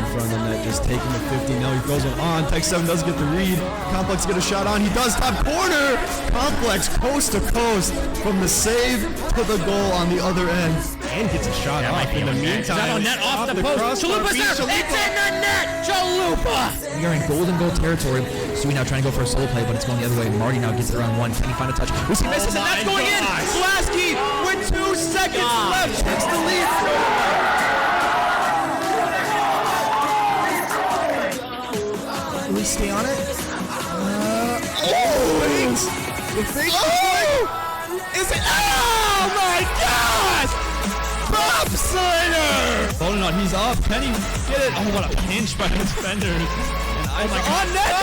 front of the net, just taking the 50. Now he throws one on. Tech 7 does get the read. Complex get a shot on. He does top corner. Complex coast to coast from the save to the goal on the other end. And gets a shot off in the meantime. On net off the post. Chalupa's there. It's in the net. Chalupa. We are in golden goal territory. Sui now trying to go for a solo play, but it's going the other way. Marty now gets it around one. Can he find a touch? We see misses, and that's going in. Slasky with 2 seconds left takes the lead. Can we stay on it? Fakes. The fake. Is it? Oh my gosh! Bob Slater! Holding on, he's up. Can he get it? Oh, what a pinch by the defenders. On net!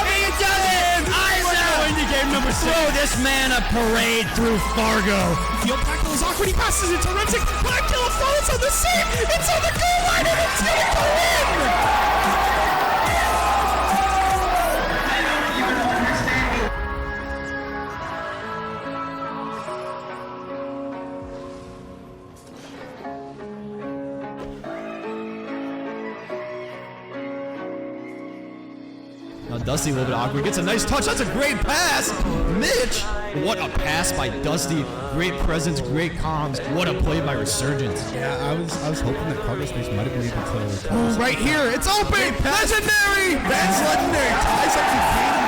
He does it! Going to game number 6. Throw this man a parade through Fargo. Field tackle is awkward. He passes it to Rensick. Blackkill falls on the save. It's on the goal line and it's going to go in! Now Dusty a little bit awkward, gets a nice touch, that's a great pass! Mitch! What a pass by Dusty, great presence, great comms, what a play by Resurgence. Yeah, I was hoping that Cargo Space might have been able to... Oh, right here, it's open! Legendary! That's legendary, ties up the game.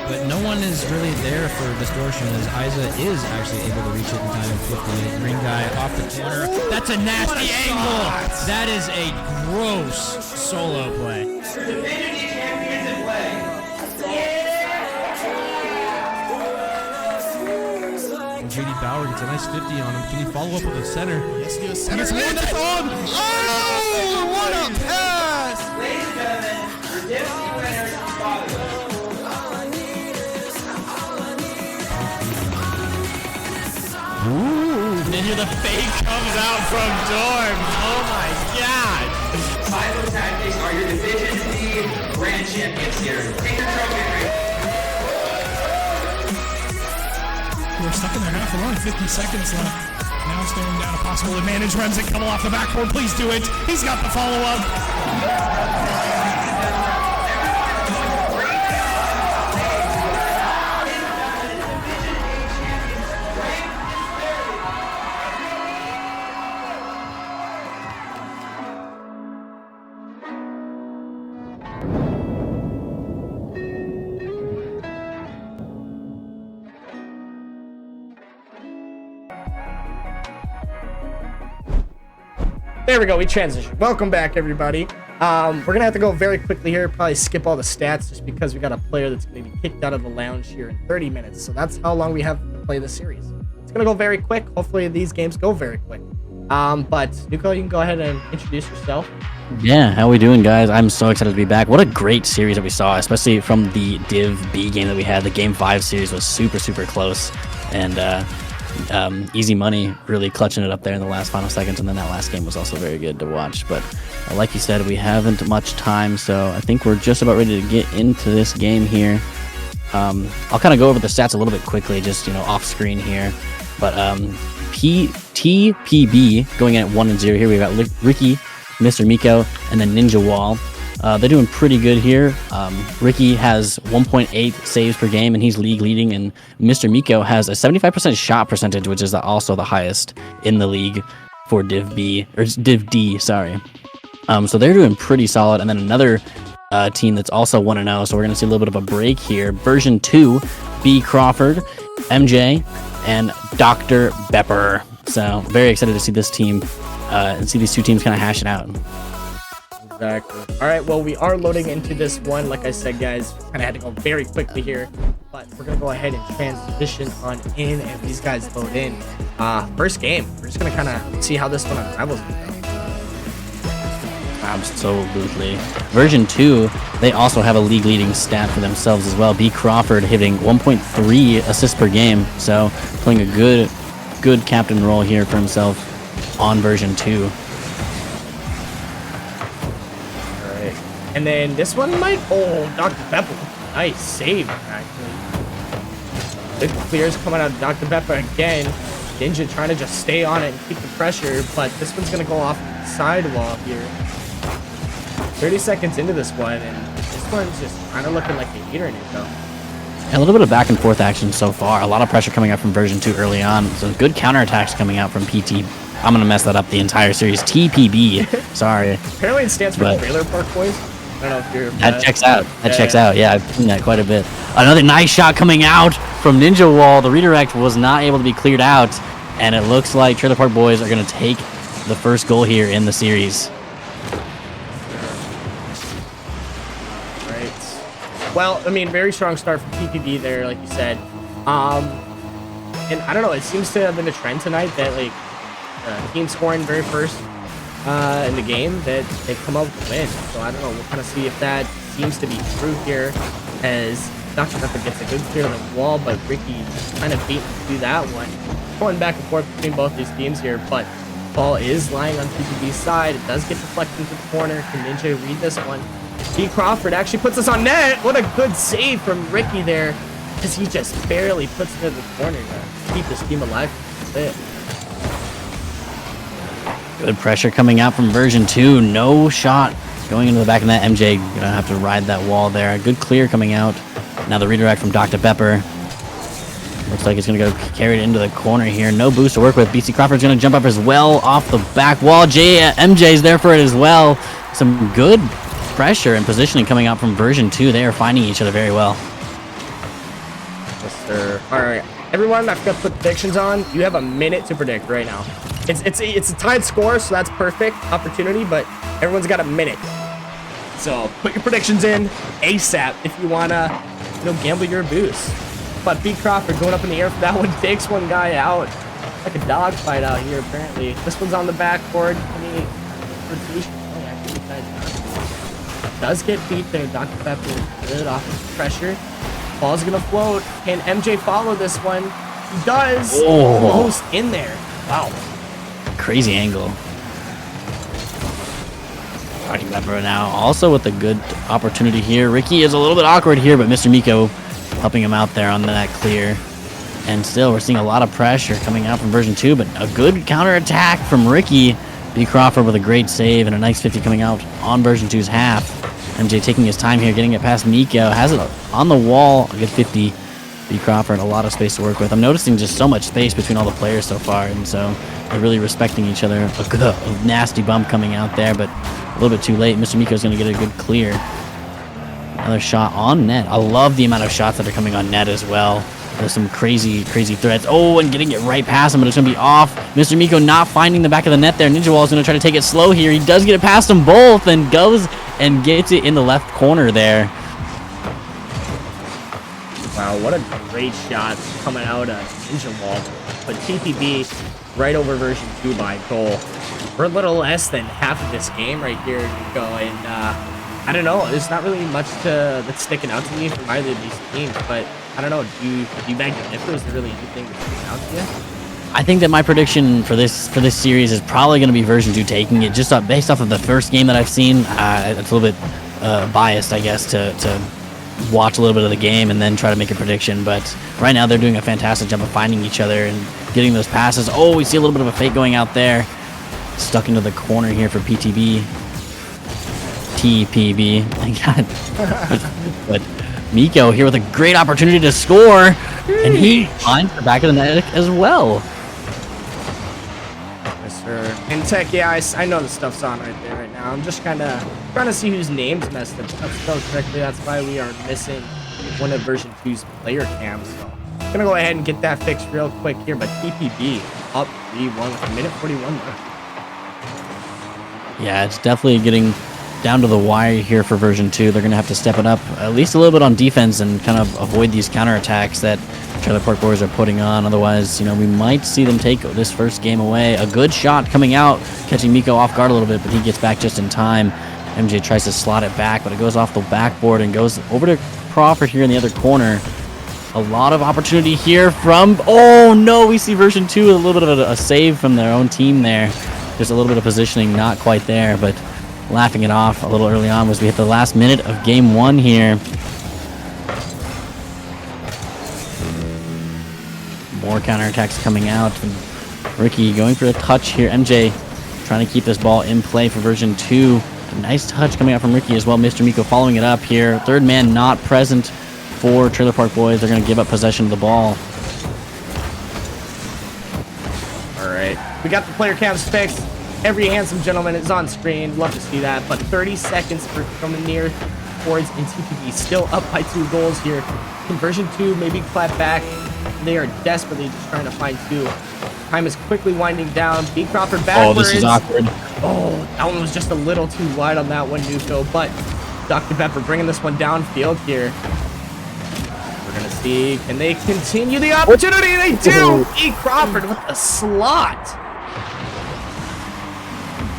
But no one is really there for distortion as Isa is actually able to reach it in time and flip the green guy off the corner. That's a nasty angle. That is a gross solo play. JD Bauer gets a nice 50 on him. Can he follow up with a center? Yes, he does. Center. It's one that's on. Oh, what a pass! Ladies and gentlemen, your Disney winner, Father. And then here the fake comes out from Dorm. Oh my god. Silo Tactics are your Division D Grand Champions here. Take your trophy. We're stuck in their half a run, 50 seconds left. Now staring down a possible advantage. Remzik coming off the backboard, please do it. He's got the follow-up. There we go, we transitioned. Welcome back, everybody. We're gonna have to go very quickly here, probably skip all the stats just because we got a player that's gonna be kicked out of the lounge here in 30 minutes. So that's how long we have to play the series. It's gonna go very quick. Hopefully these games go very quick. But Nuko, you can go ahead and introduce yourself. Yeah, how we doing, guys? I'm so excited to be back. What a great series that we saw, especially from the Div B game that we had. The Game 5 series was super, super close. And Easy Money really clutching it up there in the last final seconds, and then that last game was also very good to watch. But like you said, we haven't much time, so I think we're just about ready to get into this game here. I'll kind of go over the stats a little bit quickly, just off screen here. But TPB going in at 1-0 here. We've got Ricky, Mr. Miko, and then Ninja Wall. They're doing pretty good here. Ricky has 1.8 saves per game, and he's league leading. And Mr. Miko has a 75% shot percentage, which is also the highest in the league for Div B, or Div D, sorry. So they're doing pretty solid. And then another team that's also 1-0, so we're going to see a little bit of a break here. Version 2, B Crawford, MJ, and Dr. Bepper. So very excited to see this team and see these two teams kind of hash it out. Exactly. All right, well, we are loading into this one. Like I said, guys, kind of had to go very quickly here, but we're going to go ahead and transition on in, and these guys load in. First game, we're just going to kind of see how this one unravels. Absolutely. Version 2, they also have a league leading stat for themselves as well. B Crawford hitting 1.3 assists per game, so playing a good captain role here for himself on version 2. And then this one might... Oh, Dr. Pepper. Nice save, actually. Big clears coming out of Dr. Pepper again. Ninja trying to just stay on it and keep the pressure, but this one's going to go off the sidewall here. 30 seconds into this one, and this one's just kind of looking like a heater, Nico. A little bit of back and forth action so far. A lot of pressure coming up from version 2 early on. Some good counterattacks coming out from PT. I'm going to mess that up the entire series. TPB. Sorry. Apparently it stands for Trailer Park Boys. I don't know if you're... That checks out. That checks out. Yeah, I've seen that quite a bit. Another nice shot coming out from Ninja Wall. The redirect was not able to be cleared out, and it looks like Trailer Park Boys are going to take the first goal here in the series. Right. Well, I mean, very strong start from TPB there, like you said. And I don't know, it seems to have been a trend tonight that, like, team scoring very first in the game, that they come up with a win. So I don't know, we'll kind of see if that seems to be true here, as Dr. Pepper gets a good clear on the wall, but Ricky kind of beaten through that one. Going back and forth between both these teams here, but ball is lying on TPB's side. It does get deflected into the corner. Can Ninja read this one? B. Crawford actually puts us on net. What a good save from Ricky there, as he just barely puts it in the corner to keep his team alive. That's it. Good pressure coming out from version 2. No shot going into the back of that. MJ gonna have to ride that wall there. A good clear coming out. Now the redirect from Dr. Pepper. Looks like it's gonna go carried into the corner here. No boost to work with. BC Crawford's gonna jump up as well off the back wall. MJ's there for it as well. Some good pressure and positioning coming out from version 2. They are finding each other very well. Yes, sir. All right, everyone, I forgot to put predictions on. You have a minute to predict right now. It's a tied score, so that's perfect opportunity, but everyone's got a minute. So put your predictions in ASAP if you wanna, gamble your boost. But B. Crawford going up in the air for that one, takes one guy out. Like a dog fight out here, apparently. This one's on the backboard. Any rotation? Oh, actually, does get beat there. Dr. Pepper good offensive pressure. Ball's gonna float. Can MJ follow this one? He does. Almost in there. Wow. Crazy angle. Dr. Pepper now also with a good opportunity here. Ricky is a little bit awkward here, but Mr. Miko helping him out there on that clear. And still, we're seeing a lot of pressure coming out from version 2, but a good counterattack from Ricky. B. Crawford with a great save and a nice 50 coming out on version 2's half. MJ taking his time here, getting it past Miko. Has it on the wall. A good 50. B. Crawford, a lot of space to work with. I'm noticing just so much space between all the players so far, and so they're really respecting each other. A nasty bump coming out there, but a little bit too late. Mr. Miko's going to get a good clear. Another shot on net. I love the amount of shots that are coming on net as well. There's some crazy threats. Oh, and getting it right past him, but it's going to be off. Mr. Miko not finding the back of the net there. Ninja Wall is going to try to take it slow here. He does get it past them both and goes and gets it in the left corner there. Wow, what a great shot coming out of Ninja Wall. But TPB right over version 2 by goal. We're a little less than half of this game right here, Nico, and I don't know. There's not really much that's sticking out to me from either of these teams, but I don't know. Do you beg to differ? Is there really anything that's sticking out to you? I think that my prediction for this series is probably going to be version 2 taking it, just based off of the first game that I've seen. It's a little bit biased, I guess, to watch a little bit of the game and then try to make a prediction. But right now they're doing a fantastic job of finding each other and getting those passes. Oh, we see a little bit of a fake going out there. Stuck into the corner here for TPB. But Miko here with a great opportunity to score, and he finds the back of the net as well. Yes, sir. In tech, yeah, I know the stuff's on right there right now. I'm just kind of trying to see whose name's messed up. That's spelled correctly. That's why we are missing one of version 2's player cams. So I'm gonna go ahead and get that fixed real quick here. But TPB up 3-1 with a minute 41 left. Yeah, it's definitely getting down to the wire here for version 2. They're going to have to step it up at least a little bit on defense and kind of avoid these counterattacks that Trailer Park Boys are putting on. Otherwise, we might see them take this first game away. A good shot coming out, catching Miko off guard a little bit, but he gets back just in time. MJ tries to slot it back, but it goes off the backboard and goes over to Crawford here in the other corner. A lot of opportunity here from... Oh, no, we see version 2 with a little bit of a save from their own team there. Just a little bit of positioning, not quite there, but laughing it off a little early on as we hit the last minute of game 1 here. More counterattacks coming out. Ricky going for a touch here. MJ trying to keep this ball in play for version 2 to Nice touch coming out from Ricky as well. Mr. Miko following it up here. Third man not present for Trailer Park Boys. They're going to give up possession of the ball. All right. We got the player cams fixed. Every handsome gentleman is on screen. Love to see that. But 30 seconds for coming near towards and TPB still up by 2 goals here. Conversion 2, maybe clap back. They are desperately just trying to find 2. Time is quickly winding down. B. Crawford backwards. Oh, this is awkward. Oh, that one was just a little too wide on that one, Nuko. But Dr. Pepper bringing this one downfield here. We're going to see, can they continue the opportunity? They do! B. Crawford with a slot.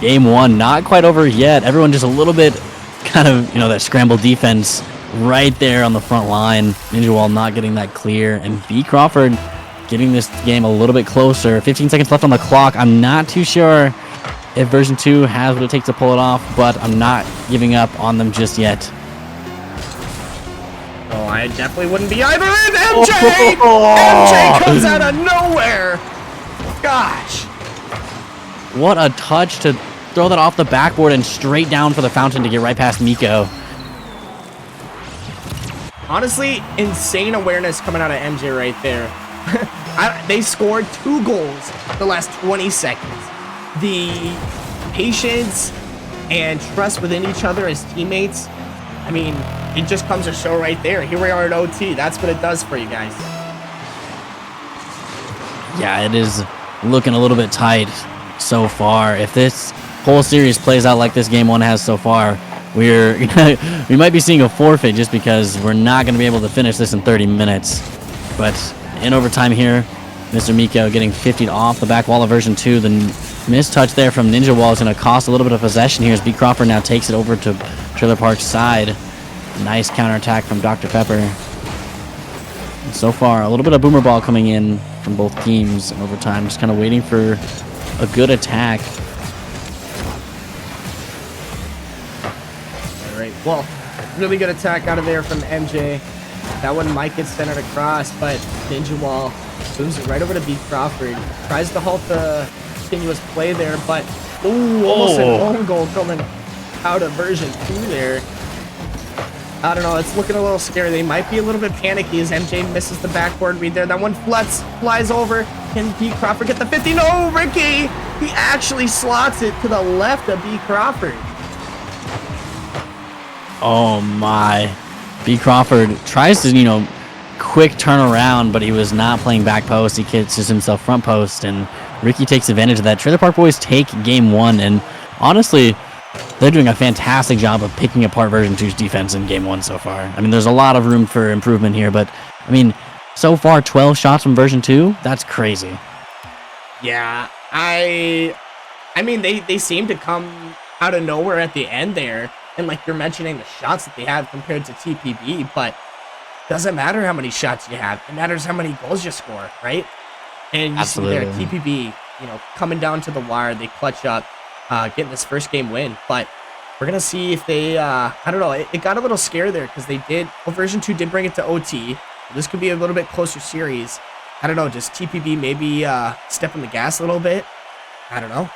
Game 1, not quite over yet. Everyone just a little bit kind of, that scramble defense right there on the front line. Ninja Wall not getting that clear. And B. Crawford getting this game a little bit closer. 15 seconds left on the clock. I'm not too sure if version 2 has what it takes to pull it off, but I'm not giving up on them just yet. Oh, I definitely wouldn't be either. And MJ! MJ comes out of nowhere. Gosh. What a touch to throw that off the backboard and straight down for the fountain to get right past Miko. Honestly, insane awareness coming out of MJ right there. They scored 2 goals the last 20 seconds. The patience and trust within each other as teammates, I mean, it just comes to show right there. Here we are at OT. That's what it does for you guys. Yeah, it is looking a little bit tight so far. If this whole series plays out like this game 1 has so far, we might be seeing a forfeit just because we're not going to be able to finish this in 30 minutes. But in overtime here, Mr. Miko getting 50'd off the back wall of version 2. The missed touch there from Ninja Wall is going to cost a little bit of possession here as B. Crawford now takes it over to Trailer Park's side. Nice counterattack from Dr. Pepper. And so far, a little bit of boomer ball coming in from both teams in overtime. Just kind of waiting for a good attack. All right, well, really good attack out of there from MJ. That one might get centered across, but Ninja Wall moves it right over to B. Crawford. Tries to halt the continuous play there, but almost an own goal coming out of version 2 there. I don't know, it's looking a little scary. They might be a little bit panicky as MJ misses the backboard read there. That one flies over. Can B. Crawford get the 50? No, Ricky! He actually slots it to the left of B. Crawford. Oh my. B. Crawford tries to, quick turn around, but he was not playing back post. He catches himself front post, and Ricky takes advantage of that. Trailer Park Boys take game 1, and honestly, they're doing a fantastic job of picking apart version 2's defense in game 1 so far. I mean, there's a lot of room for improvement here, but I mean, so far 12 shots from version 2, that's crazy. Yeah, I mean, they seem to come out of nowhere at the end there. And like you're mentioning the shots that they have compared to TPB, but doesn't matter how many shots you have. It matters how many goals you score, right? And you Absolutely. see there, TPB, coming down to the wire, they clutch up, getting this first game win. But we're going to see if they, I don't know, it got a little scary there because version 2 did bring it to OT. This could be a little bit closer series. I don't know, does TPB maybe step on the gas a little bit? I don't know.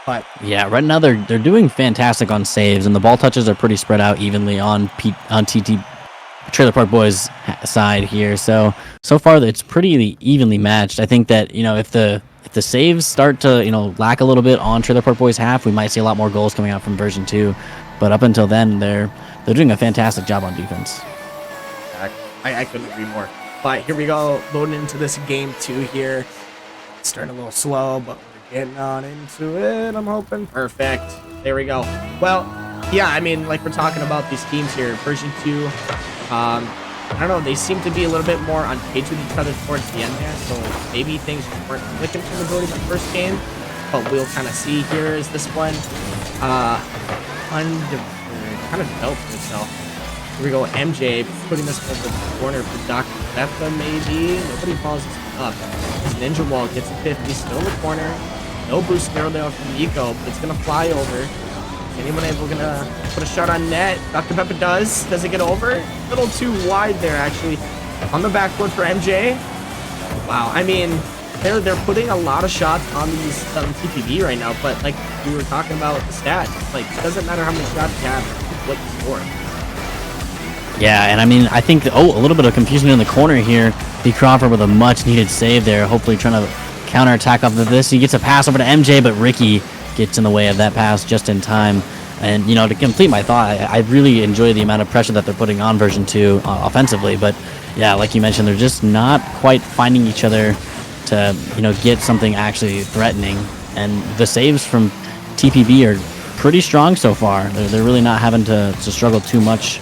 But yeah, right now they're doing fantastic on saves, and the ball touches are pretty spread out evenly on TT Trailer Park Boys side here. So far it's pretty evenly matched. I think that if the saves start to lack a little bit on Trailer Park Boys half, we might see a lot more goals coming out from version 2. But up until then, they're doing a fantastic job on defense. I couldn't agree more. But here we go, loading into this game 2 here. Starting a little slow, but getting on into it, I'm hoping. Perfect. There we go. Well, yeah, I mean, like we're talking about these teams here. Version 2, I don't know, they seem to be a little bit more on page with each other towards the end there, so maybe things weren't clicking for the majority of the first game, but we'll kind of see here as this one kind of developed itself. Here we go, MJ putting this one to the corner for Dr. Bethka, maybe. Nobody follows this one up. This Ninja Wall gets a 50, still in the corner. No boost arrow there from Nico, but it's going to fly over. Is anyone able to put a shot on net? Dr. Pepper does. Does it get over? A little too wide there, actually. On the backboard for MJ. Wow, I mean, they're putting a lot of shots on these TPB right now, but like we were talking about with the stats, like it doesn't matter how many shots you have, it's what you score. Yeah, and I mean, I think, a little bit of confusion in the corner here. B. Crawford with a much-needed save there, hopefully trying to counterattack off of this. He gets a pass over to MJ, but Ricky gets in the way of that pass just in time. And, you know, to complete my thought, I really enjoy the amount of pressure that they're putting on version 2 offensively. But, yeah, like you mentioned, they're just not quite finding each other to, you know, get something actually threatening. And the saves from TPB are pretty strong so far. They're really not having to struggle too much.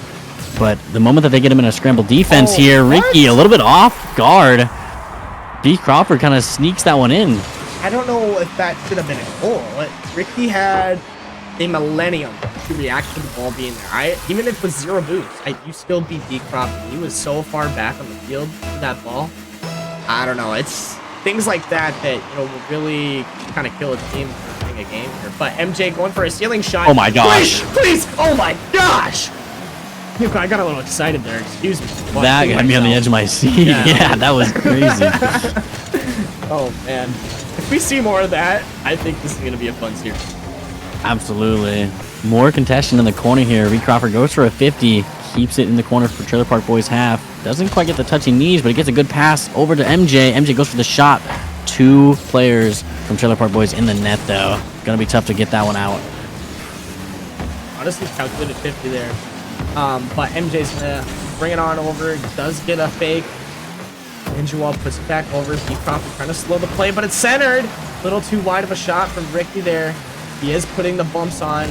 But the moment that they get him in a scramble defense here, Ricky a little bit off guard. B. Crawford kind of sneaks that one in. I don't know if that should have been a goal. Ricky had a millennium to react to the ball being there. Even if it was 0 boost, you still beat B. Crawford. He was so far back on the field with that ball. I don't know. It's things like that you know, will really kind of kill a team for winning a game here. But MJ going for a stealing shot. Oh my gosh. Please. Oh my gosh. I got a little excited there. Excuse me. That got me on the edge of my seat. Yeah, that was crazy. Oh, man. If we see more of that, I think this is going to be a fun series. Absolutely. More contention in the corner here. Reed Crawford goes for a 50. Keeps it in the corner for Trailer Park Boys half. Doesn't quite get the touch he needs, but he gets a good pass over to MJ. MJ goes for the shot. 2 players from Trailer Park Boys in the net, though. Going to be tough to get that one out. Honestly, calculated 50 there. But MJ's gonna bring it on over. Does get a fake. Ninja Wall puts it back over. B. Crawford trying to slow the play, but it's centered. A little too wide of a shot from Ricky there. He is putting the bumps on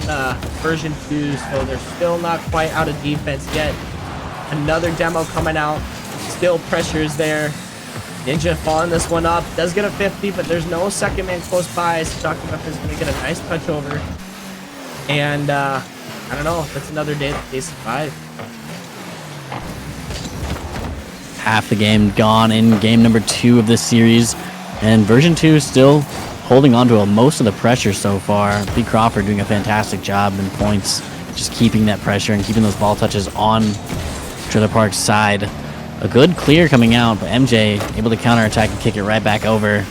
version 2, so they're still not quite out of defense yet. Another demo coming out. Still pressures there. Ninja following this one up. Does get a 50, but there's no second man close by. So Dr. Buff is going to get a nice touch over. And I don't know. That's another day that they survive. Half the game gone in game number 2 of this series. And version 2 is still holding on to most of the pressure so far. B. Crawford doing a fantastic job in points. Just keeping that pressure and keeping those ball touches on Trailer Park's side. A good clear coming out, but MJ able to counterattack and kick it right back over.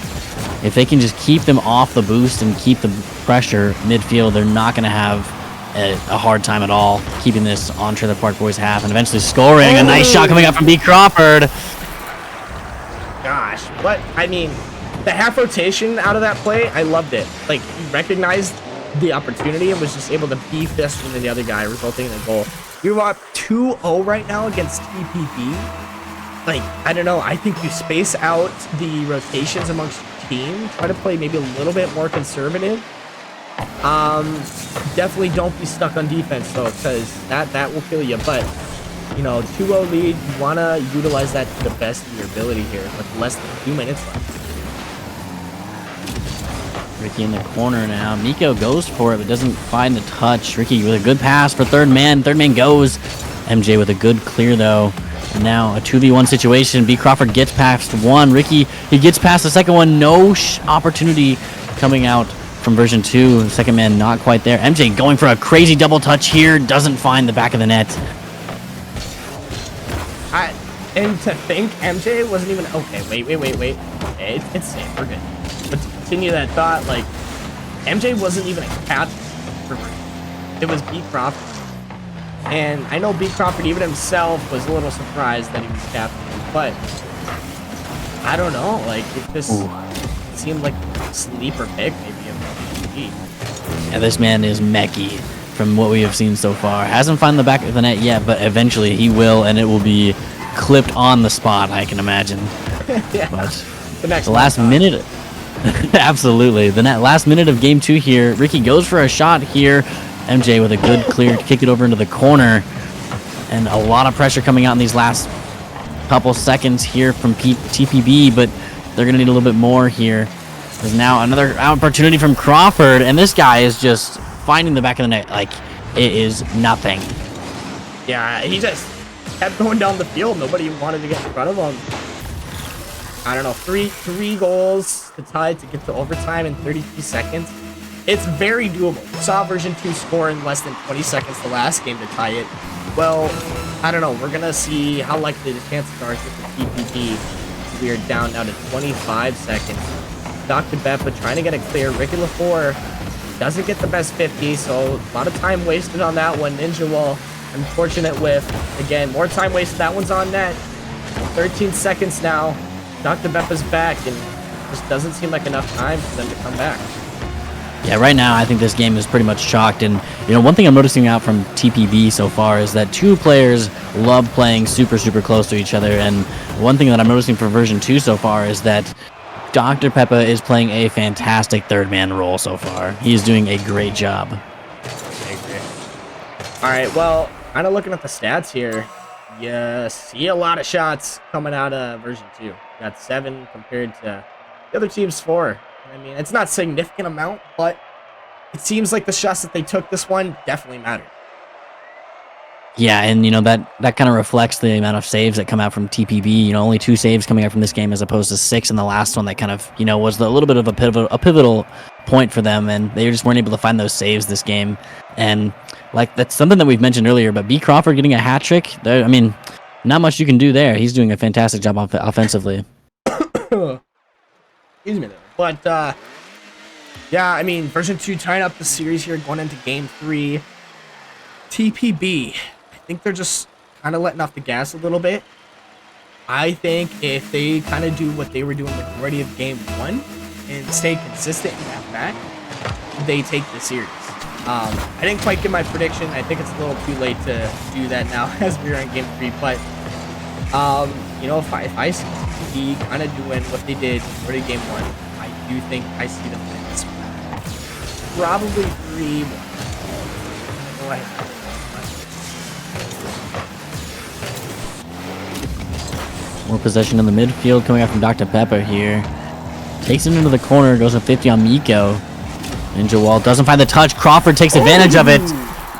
If they can just keep them off the boost and keep the pressure midfield, they're not going to have a hard time at all keeping this on Trailer Park Boys half and eventually scoring. A nice shot coming up from B. Crawford. Gosh, what? I mean, the half rotation out of that play, I loved it. Like, he recognized the opportunity and was just able to be faster than the other guy, resulting in a goal. You're up 2-0 right now against TPB. Like, I don't know. I think you space out the rotations amongst your team. Try to play maybe a little bit more conservative. Definitely don't be stuck on defense though, because that will kill you. But you know, 2-0 lead, you want to utilize that to the best of your ability here with less than 2 minutes left. Ricky in the corner now. Miko goes for it, but doesn't find the touch. Ricky with a good pass for third man. Third man goes. MJ with a good clear though. And now a 2v1 situation. B. Crawford gets past one. Ricky, he gets past the second one. No opportunity coming out from version 2. Second man not quite there. MJ going for a crazy double touch here. Doesn't find the back of the net. And to think MJ wasn't even... Okay, wait. Okay, it's safe. We're good. But to continue that thought, like, MJ wasn't even a captain for version 2. It was B. Crawford. And I know B. Crawford, even himself, was a little surprised that he was captain. But I don't know. Like, it just seemed like a sleeper pick, maybe, of PvP. Yeah, this man is Meki from what we have seen so far. Hasn't found the back of the net yet, but eventually he will, and it will be clipped on the spot, I can imagine. Yeah. But The last minute... Absolutely. The last minute of game 2 here. Ricky goes for a shot here. MJ with a good clear to kick it over into the corner. And a lot of pressure coming out in these last couple seconds here from TPB, but they're going to need a little bit more here. There's now another opportunity from Crawford, and this guy is just finding the back of the net like it is nothing. Yeah, he just kept going down the field. Nobody wanted to get in front of him. I don't know, three goals to tie to get to overtime in 33 seconds. It's very doable. We saw version 2 score in less than 20 seconds the last game to tie it. Well, I don't know. We're going to see how likely the chances are for TPB We are down now to 25 seconds. Dr. Beppa trying to get a clear. Ricky LaFour doesn't get the best 50, so a lot of time wasted on that one. Ninja Wall, unfortunate whiff. Again, more time wasted. That one's on net. 13 seconds now. Dr. Beppa's back, and just doesn't seem like enough time for them to come back. Yeah, right now I think this game is pretty much chalked, and one thing I'm noticing out from TPB so far is that two players love playing super close to each other, and one thing that I'm noticing for version 2 so far is that Dr. Peppa is playing a fantastic third man role so far. He is doing a great job. All right, well, kind of looking at the stats here, you see a lot of shots coming out of version 2. You got 7 compared to the other team's 4. I mean, it's not a significant amount, but it seems like the shots that they took this one definitely mattered. Yeah, and that kind of reflects the amount of saves that come out from TPB. Only 2 saves coming out from this game as opposed to 6 in the last one. That kind of was a little bit of a pivotal point for them, and they just weren't able to find those saves this game. And that's something that we've mentioned earlier. But B Crawford getting a hat trick. I mean, not much you can do there. He's doing a fantastic job offensively. Excuse me there. But yeah, I mean, version 2 tying up the series here, going into game 3. TPB, I think they're just kind of letting off the gas a little bit. I think if they kind of do what they were doing the majority of game 1 and stay consistent in that back, they take the series. I didn't quite get my prediction. I think it's a little too late to do that now as we're in game 3. But if I see TPB kind of doing what they did for game 1, I do think I see them win this one. Probably 3-1. Go ahead. More possession in the midfield coming out from Dr. Pepper here. Takes it into the corner, goes for 50 on Miko. Ninja Wall doesn't find the touch. Crawford takes advantage of it.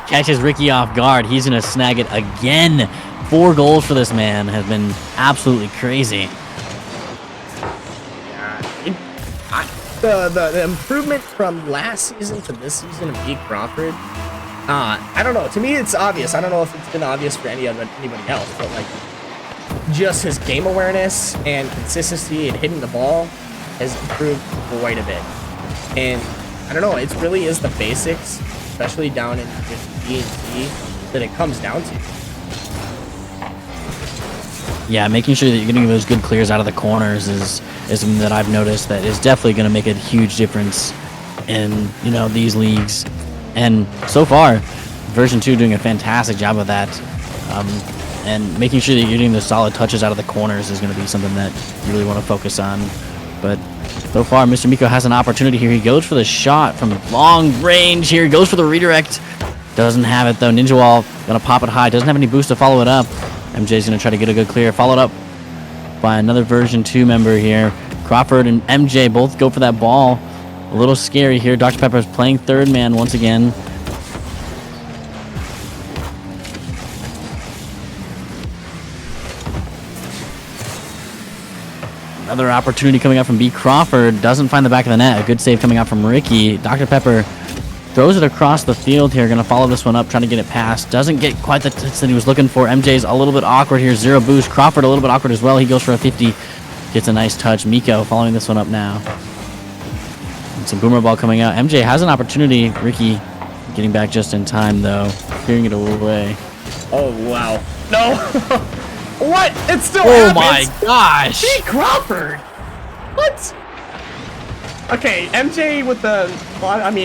Catches Ricky off guard. He's going to snag it again. 4 goals for this man has been absolutely crazy. The improvement from last season to this season of B Crawford, I don't know. To me, it's obvious. I don't know if it's been obvious for anybody else, but just his game awareness and consistency and hitting the ball has improved quite a bit. And I don't know. It really is the basics, especially down in B and C, that it comes down to. Yeah, making sure that you're getting those good clears out of the corners is something that I've noticed that is definitely going to make a huge difference in these leagues. And so far, version 2 doing a fantastic job of that. And making sure that you're getting those solid touches out of the corners is going to be something that you really want to focus on. But so far, Mr. Miko has an opportunity here. He goes for the shot from long range here. Goes for the redirect. Doesn't have it, though. Ninja Wall going to pop it high. Doesn't have any boost to follow it up. MJ's going to try to get a good clear. Followed up by another version 2 member here. Crawford and MJ both go for that ball. A little scary here. Dr. Pepper's playing third man once again. Another opportunity coming out from B. Crawford. Doesn't find the back of the net. A good save coming out from Ricky. Dr. Pepper throws it across the field here. Going to follow this one up, trying to get it past. Doesn't get quite the touch that he was looking for. MJ's a little bit awkward here. 0 boost. Crawford a little bit awkward as well. He goes for a 50. Gets a nice touch. Miko following this one up now. And some boomer ball coming out. MJ has an opportunity. Ricky getting back just in time, though. Clearing it away. Oh, wow. No. What? It still Oh happens. my gosh! B. Crawford. What? Okay, MJ with the,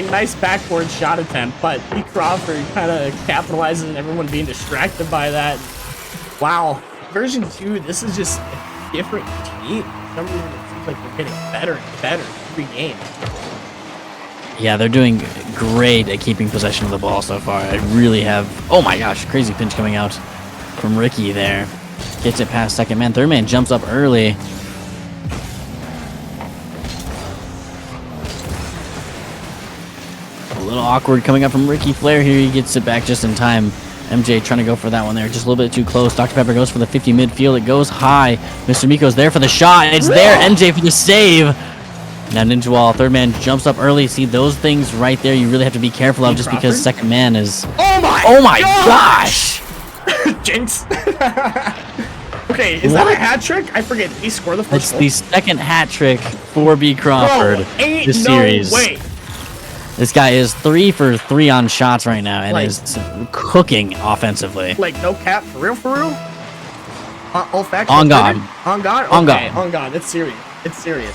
nice backboard shot attempt, but B. Crawford kind of capitalizes on everyone being distracted by that. Wow. Version 2, this is just a different team. For some reason, it seems like they're getting better and better every game. Yeah, they're doing great at keeping possession of the ball so far. I really have... Oh my gosh, crazy pinch coming out from Ricky there. Gets it past second man. Third man jumps up early. A little awkward coming up from Ricky Flair here. He gets it back just in time. MJ trying to go for that one there. Just a little bit too close. Dr. Pepper goes for the 50 midfield. It goes high. Mr. Miko's there for the shot. It's there. MJ for the save. Now Ninja Wall, third man jumps up early. See, those things right there you really have to be careful of just because second man is... Oh my gosh! Jinx. Okay, is that a hat trick? I forget. Did he score the first It's goal? the second hat trick for B. Crawford Ain't this no series. way. This guy is 3 for 3 on shots right now and Like- is cooking offensively. Like, no cap, for real, for real? Olfactory On God. On God? Okay, On God. on God. It's serious. It's serious.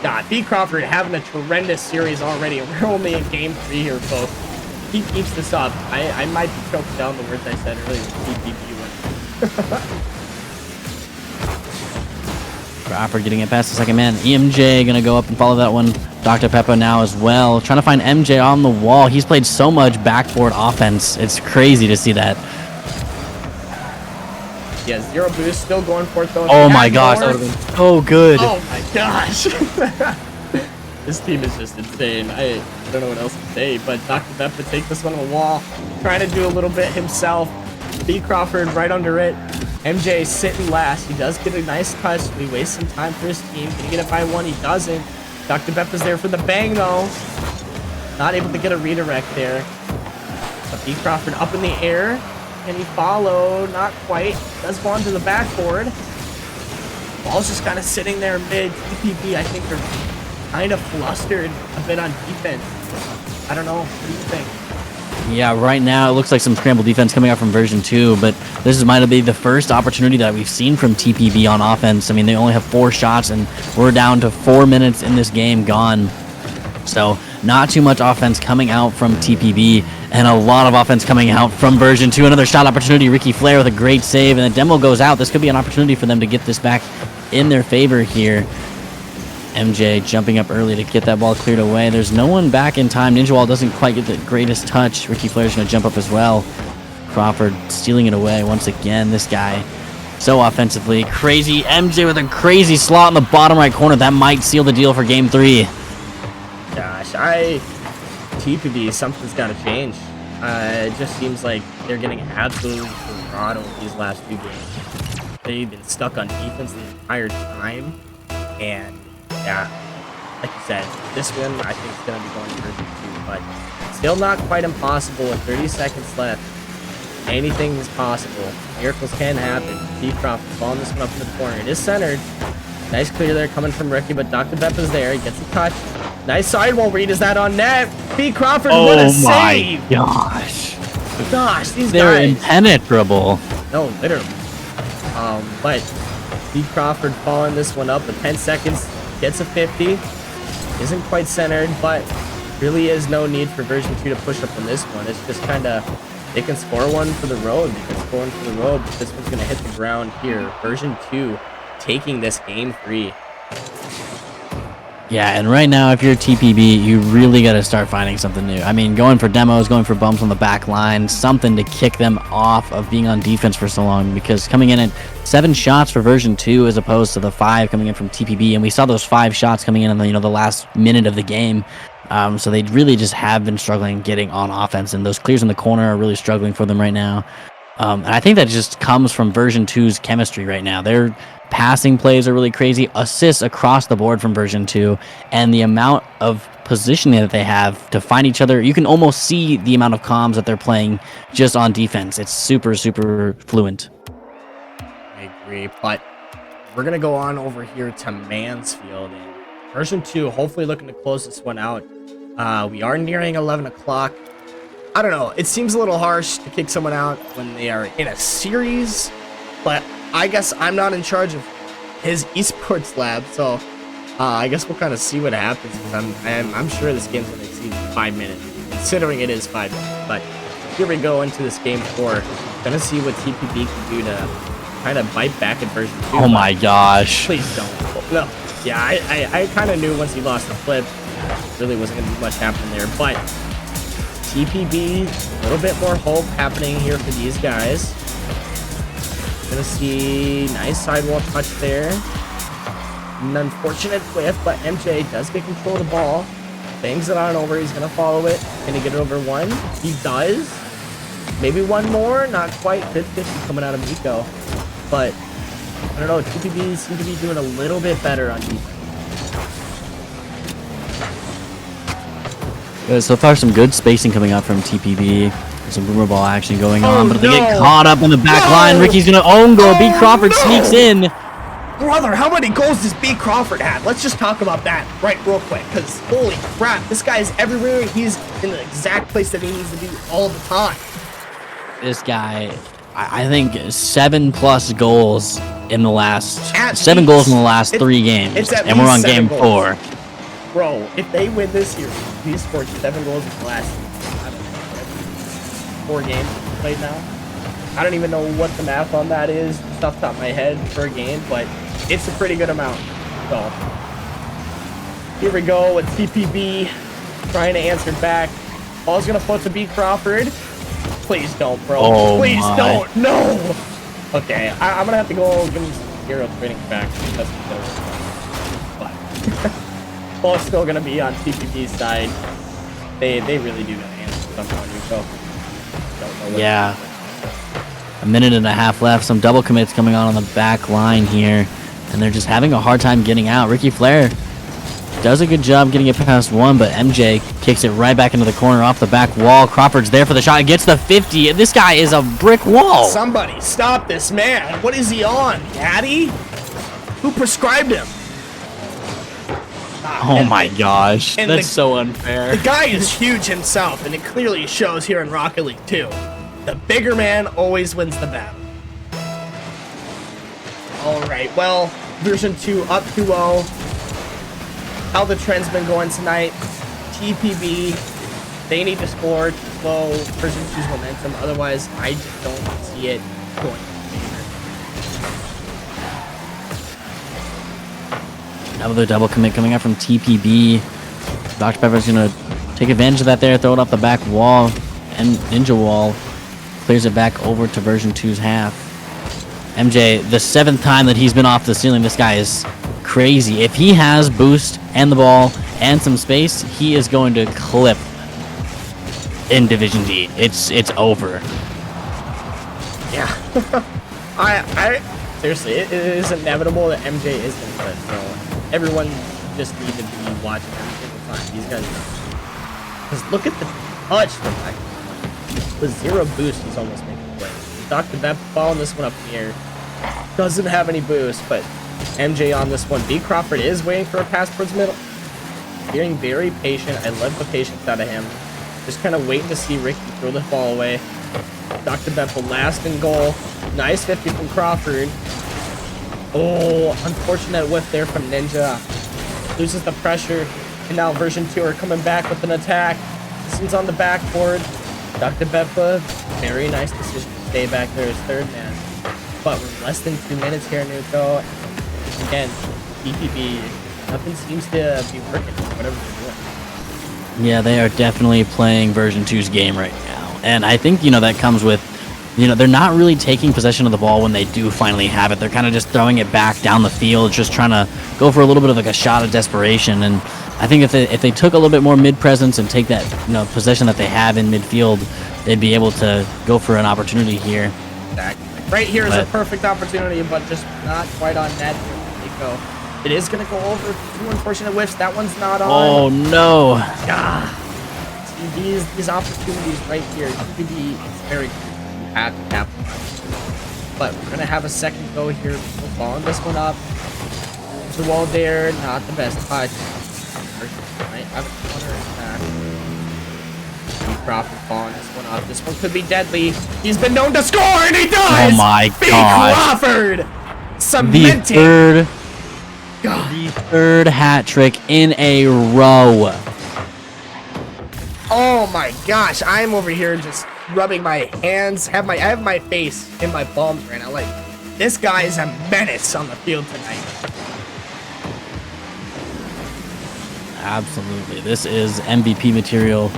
God, B. Crawford having a tremendous series already. We're only in game 3 here, folks. He keeps this up. I might be choking down the words I said earlier with TPB. Crawford getting it past the second man. EMJ gonna go up and follow that one. Dr. Peppa now as well. Trying to find MJ on the wall. He's played so much backboard offense. It's crazy to see that. Yeah, 0 boost, still going for it though. Oh If my he had gosh, more- that would have been so good. Oh my gosh. This team is just insane. I don't know what else to say, but Dr. Peppa take this one on the wall. Trying to do a little bit himself. B. Crawford right under it. MJ sitting last. He does get a nice touch. He wastes some time for his team. Can he get it by 1? He doesn't. Dr. Peppa's there for the bang though. Not able to get a redirect there. But B. Crawford up in the air. Can he follow? Not quite. Does go onto the backboard. Ball's just kind of sitting there mid. TPB, I think they're kind of flustered a bit on defense. I don't know. What do you think? Yeah, right now it looks like some scramble defense coming out from version 2, but this might be the first opportunity that we've seen from TPB on offense. I mean, they only have 4 shots, and we're down to 4 minutes in this game gone. So not too much offense coming out from TPB, and a lot of offense coming out from version 2. Another shot opportunity. Ricky Flair with a great save, and the demo goes out. This could be an opportunity for them to get this back in their favor here. MJ jumping up early to get that ball cleared away. There's no one back in time. Ninja Wall doesn't quite get the greatest touch. Ricky Flair's going to jump up as well. Crawford stealing it away once again. This guy so offensively crazy. MJ with a crazy slot in the bottom right corner. That might seal the deal for game 3. Gosh, TPB, something's got to change. It just seems like they're getting absolutely throttled these last 2 games. They've been stuck on defense the entire time, and yeah, like you said, this one I think is going to be going to version 2, but still not quite impossible with 30 seconds left. Anything is possible. Miracles can happen. B. Crawford following this one up in the corner. It is centered. Nice clear there coming from Ricky, but Dr. Peppa's there. He gets a touch. Nice sidewall read. Is that on net? B. Crawford, what a save! Gosh. Gosh, these They're guys. impenetrable. No, literally. But B. Crawford following this one up with 10 seconds. Gets a 50. Isn't quite centered, but really is no need for version 2 to push up on this one. It's just kind of, they can score one for the road. They can score one for the road, but this one's going to hit the ground here. Version 2 taking this game 3. Yeah, and right now, if you're TPB, you really got to start finding something new. I mean, going for demos, going for bumps on the back line, something to kick them off of being on defense for so long, because coming in at 7 shots for version 2 as opposed to the 5 coming in from TPB, and we saw those 5 shots coming in the, the last minute of the game. So they really just have been struggling getting on offense, and those clears in the corner are really struggling for them right now. And I think that just comes from version 2's chemistry right now. Their passing plays are really crazy, assists across the board from version 2, and the amount of positioning that they have to find each other. You can almost see the amount of comms that they're playing just on defense. It's super, super fluent. I agree, but we're going to go on over here to Mansfield. And version 2, hopefully looking to close this one out. We are nearing 11 o'clock. I don't know. It seems a little harsh to kick someone out when they are in a series, but I guess I'm not in charge of his esports lab, so I guess we'll kind of see what happens. I'm sure this game's going to exceed 5 minutes, considering it is 5 minutes. But here we go into this game 4. Gonna see what TPB can do to kind of bite back in version 2. Oh my gosh. Please don't. No. Yeah, I kind of knew once he lost the flip, really wasn't going to be much happening there. But TPB, a little bit more hope happening here for these guys. Gonna see nice sidewall touch there. An unfortunate whiff, but MJ does get control of the ball. Bangs it on over. He's gonna follow it. Can he get it over 1? He does. Maybe 1 more. Not quite. Good 50 coming out of Miko. But I don't know. TPB seem to be doing a little bit better on defense. So far, some good spacing coming out from TPB. Some boomer ball action going on, but they no. get caught up in the back No. line. Ricky's gonna own goal. B. Crawford sneaks in. Brother, how many goals does B. Crawford have? Let's just talk about that right real quick, because holy crap, this guy is everywhere. He's in the exact place that he needs to be all the time. This guy, I think 7+ goals in the last At 7 least. goals in the last 3 games, it's at and we're on least 7 game goals. 4. Bro, if they win this series, he scored 7 goals in the last, I don't know, 4 games played now. I don't even know what the math on that is off the top of my head per game, but it's a pretty good amount. So here we go with TPB trying to answer back. Ball's gonna float to B. Crawford. Please don't, bro. Oh Please my. don't. No. Okay, I'm gonna have to go give him some hero training back. That's but ball's still gonna be on TPB's side. They really do gotta answer somehow, Nico. Don't know what Yeah. A minute and a half left. Some double commits coming on the back line here, and they're just having a hard time getting out. Ricky Flair does a good job getting it past one, but MJ kicks it right back into the corner off the back wall. Crawford's there for the shot. Gets the 50. This guy is a brick wall. Somebody stop this man. What is he on, Daddy? Who prescribed him? Oh my gosh. and That's the- so unfair. The guy is huge himself, and it clearly shows here in Rocket League too. The bigger man always wins the battle. All right, well, version 2 up 2-0. How the trend's been going tonight. TPB, they need to score to slow version 2's momentum. Otherwise, I just don't see it going in favor. Another double commit coming out from TPB. Dr. Pepper's going to take advantage of that there, throw it off the back wall, and Ninja Wall clears it back over to version 2's half. MJ, the 7th time that he's been off the ceiling, this guy is crazy. If he has boost and the ball and some space, he is going to clip in Division D. It's over. Yeah. I seriously, it is inevitable that MJ is going to clip, so everyone just need to be watching every single time. These guys, because look at the touch from that. With 0 boost, he's almost making a play. Dr. Bep following this one up in the air. Doesn't have any boost, but MJ on this one. B. Crawford is waiting for a pass towards middle. Being very patient. I love the patience out of him. Just kind of waiting to see Ricky throw the ball away. Dr. Bep last in goal. Nice 50 from Crawford. Oh, unfortunate whiff there from Ninja. Loses the pressure. And now version 2 are coming back with an attack. This one's on the backboard. Dr. Beppa, very nice decision to stay back there as 3rd man. But we're less than 2 minutes here, Nuko. Again, TPB, nothing seems to be working, whatever they're doing. Yeah, they are definitely playing version 2's game right now. And I think, that comes with, they're not really taking possession of the ball when they do finally have it. They're kind of just throwing it back down the field, just trying to go for a little bit of like a shot of desperation. And I think if they took a little bit more mid-presence and take that, possession that they have in midfield, they'd be able to go for an opportunity here. Exactly. Right here is a perfect opportunity, but just not quite on net. Nico. It is going to go over. 2 unfortunate whiffs. That one's not on. Oh, no. See, these opportunities right here, TPB is very good. You have to capitalize. But we're going to have a second go here. We're following this one up. The wall there, not the best touch. Might have a corner attack. Crawford following this one up. This one could be deadly. He's been known to score, and he does! Oh my B. God. Crawford! The Cementing! third hat trick in a row. Oh my gosh, I'm over here just rubbing my hands. I have my face in my palms right now. Like, this guy is a menace on the field tonight. Absolutely. This is MVP material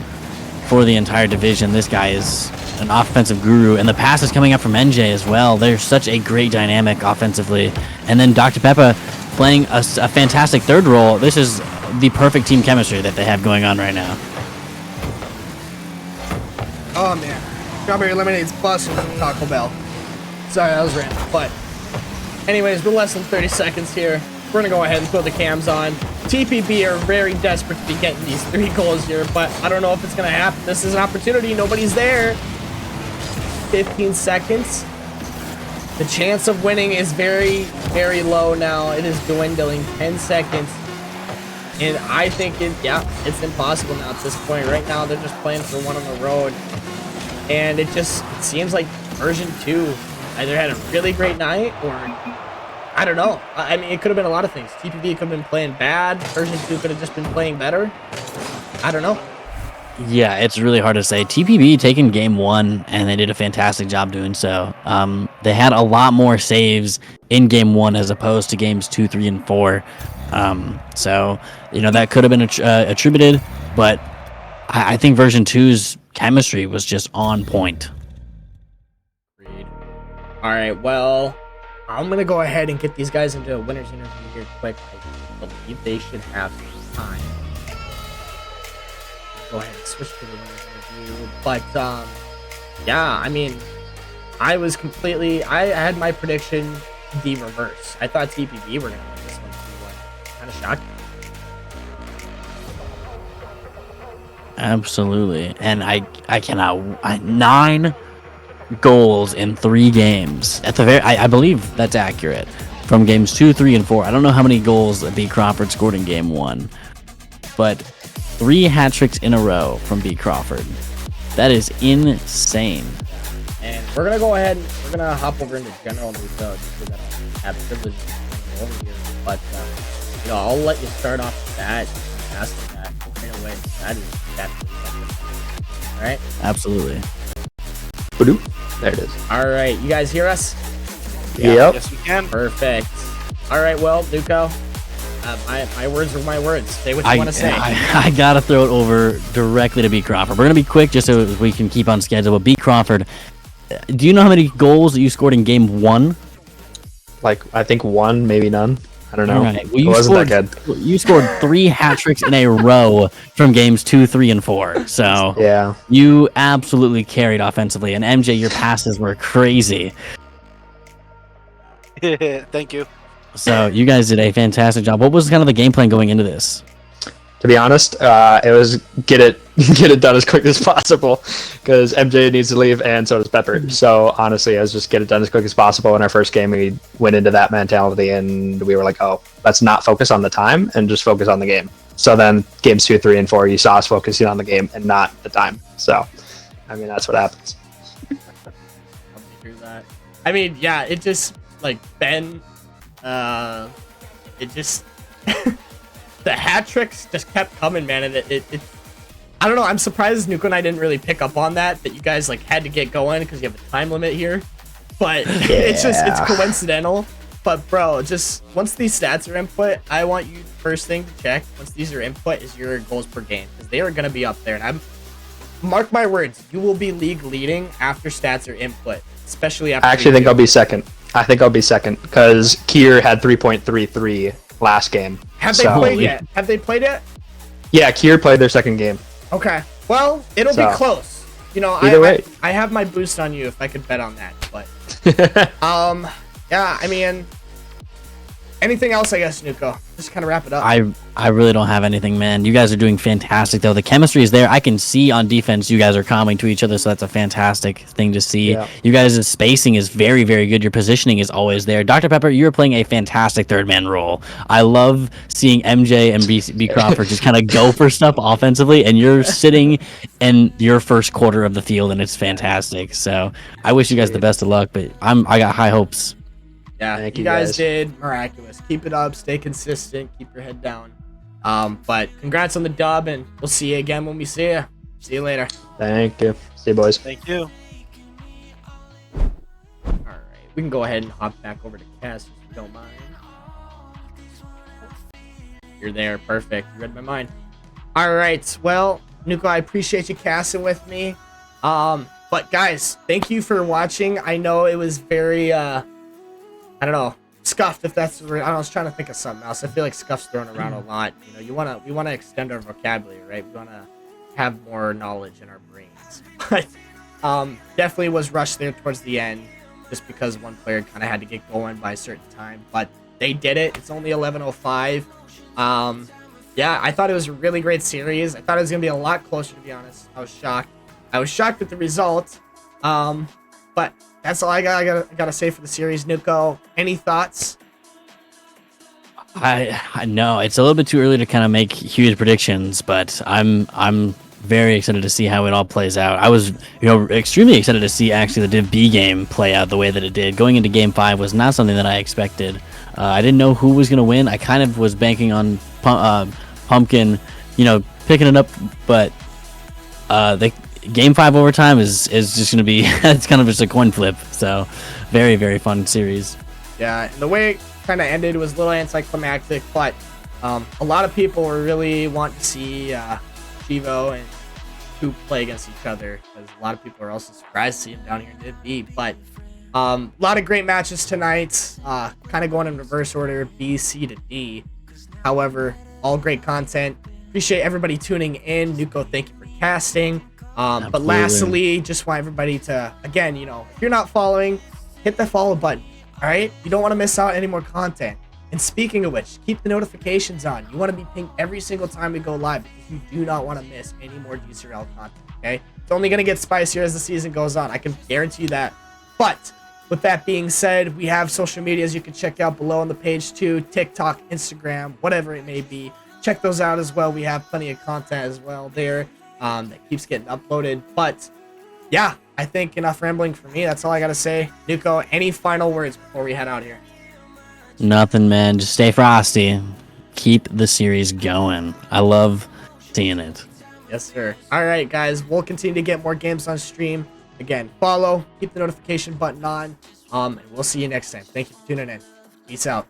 for the entire division. This guy is an offensive guru, and the pass is coming up from NJ as well. They're such a great dynamic offensively. And then Dr. Peppa playing a fantastic third role. This is the perfect team chemistry that they have going on right now. Oh man, Strawberry Lemonade's busting from Taco Bell. Sorry, that was random. But anyways, we're less than 30 seconds here. We're gonna go ahead and put the cams on. TPB are very desperate to be getting these 3 goals here, but I don't know if it's gonna happen. This is an opportunity. Nobody's there. 15 seconds. The chance of winning is very, very low now. It is dwindling. 10 seconds. And I think it's impossible now at this point. Right now, they're just playing for one on the road. And it seems like version 2 either had a really great night or I don't know. I mean, it could have been a lot of things. TPB could have been playing bad. Version 2 could have just been playing better. I don't know. Yeah, it's really hard to say. TPB taken game 1, and they did a fantastic job doing so. They had a lot more saves in game 1 as opposed to games 2, 3, and 4. So, that could have been attributed, but I think version 2's chemistry was just on point. Agreed. All right, well, I'm going to go ahead and get these guys into a winner's interview here quick. I believe they should have some time. Go ahead and switch to the winner's interview. But, yeah, I mean, I had my prediction the reverse. I thought TPB were going to win this one 2-1. Kind of shocked. Absolutely. And I cannot 9 goals in 3 games. I believe that's accurate. From games 2, 3, and 4. I don't know how many goals that B. Crawford scored in game 1. But 3 hat tricks in a row from B. Crawford. That is insane. And we're gonna go ahead and we're gonna hop over into general news though, just so that I have privilege of going over here. But I'll let you start off with that, asking that right away. That is something. All right. Absolutely. There it is. All right, you guys hear us? Yep. Yes, we can. Perfect. All right, well, Nuko, my words are my words. Say what you want to say. I gotta throw it over directly to B. Crawford. We're gonna be quick just so we can keep on schedule. But B. Crawford, do you know how many goals that you scored in game 1? I think 1, maybe none. I don't know. Right. Well, it wasn't that good. You scored 3 hat tricks in a row from games 2, 3, and 4. So yeah, you absolutely carried offensively. And MJ, your passes were crazy. Thank you. So you guys did a fantastic job. What was kind of the game plan going into this? to be honest. It was get it done as quick as possible because MJ needs to leave and so does Pepper. So honestly, it was just get it done as quick as possible. In our first game, we went into that mentality and we were like, oh, let's not focus on the time and just focus on the game. So then games 2, 3, and 4, you saw us focusing on the game and not the time. So, I mean, that's what happens. I mean, yeah, it just, like, Ben, it just, the hat tricks just kept coming, man, and it I don't know, I'm surprised Nuko and I didn't really pick up on that you guys, like, had to get going because you have a time limit here, but it's coincidental. But, bro, just, once these stats are input, I want you, first thing to check, once these are input, is your goals per game, because they are going to be up there, and mark my words, you will be league leading after stats are input. Especially after I actually think I'll be second. I think I'll be second because Kier had 3.33 last game. Have they played yet? Have they played yet? Yeah, Kier played their second game. Okay. Well, it'll be close. You know, either way. I have my boost on you if I could bet on that. But yeah, I mean, anything else, I guess, Nuko? Just kind of wrap it up. I really don't have anything, man. You guys are doing fantastic, though. The chemistry is there. I can see on defense you guys are calming to each other, so that's a fantastic thing to see. Yeah. You guys' spacing is very, very good. Your positioning is always there. Dr. Pepper, you're playing a fantastic third man role. I love seeing MJ and B. Crawford just kind of go for stuff offensively, and you're sitting in your first quarter of the field, and it's fantastic. So I wish you guys the best of luck, but I got high hopes. Yeah, you guys did miraculous. Keep it up, stay consistent, keep your head down. But congrats on the dub, and we'll see you again when we see you. See you later. Thank you. See you, boys. Thank you. All right, we can go ahead and hop back over to Cass if you don't mind. You're there, perfect. You read my mind. All right, well, Nuko, I appreciate you casting with me. But guys, thank you for watching. I know it was very I don't know, scuffed, if that's I was trying to think of something else. I feel like scuff's thrown around a lot. You know, we wanna extend our vocabulary, right? We wanna have more knowledge in our brains. But definitely was rushed there towards the end just because one player kind of had to get going by a certain time. But they did it. It's only 11:05. Yeah, I thought it was a really great series. I thought it was gonna be a lot closer, to be honest. I was shocked. I was shocked with the result. But that's all I gotta say for the series. Nuko, any thoughts? I know it's a little bit too early to kind of make huge predictions, but I'm very excited to see how it all plays out. I was, extremely excited to see actually the Div B game play out the way that it did. Going into Game 5 was not something that I expected. I didn't know who was going to win. I kind of was banking on Pumpkin, picking it up, but the Game 5 overtime is just going to be it's kind of just a coin flip. So very, very fun series. Yeah, and the way it kind of ended was a little anticlimactic, but a lot of people were really wanting to see Chivo and Coop play against each other, because a lot of people are also surprised to see him down here in Div B. But a lot of great matches tonight, kind of going in reverse order, B, C to D. However, all great content. Appreciate everybody tuning in. Nuko, thank you for casting. But lastly, just want everybody to, again, if you're not following, hit the follow button. All right, you don't want to miss out any more content. And speaking of which, keep the notifications on. You want to be pinged every single time we go live, because you do not want to miss any more DCRL content, okay? It's only going to get spicier as the season goes on. I can guarantee you that. But with that being said, we have social medias you can check out below on the page too. TikTok, Instagram, whatever it may be. Check those out as well. We have plenty of content as well there that keeps getting uploaded. But yeah, I think enough rambling for me. That's all I got to say. Nuko, any final words before we head out here? Nothing, man. Just stay frosty. Keep the series going. I love seeing it. Yes, sir. All right, guys. We'll continue to get more games on stream. Again, follow, keep the notification button on, and we'll see you next time. Thank you for tuning in. Peace out.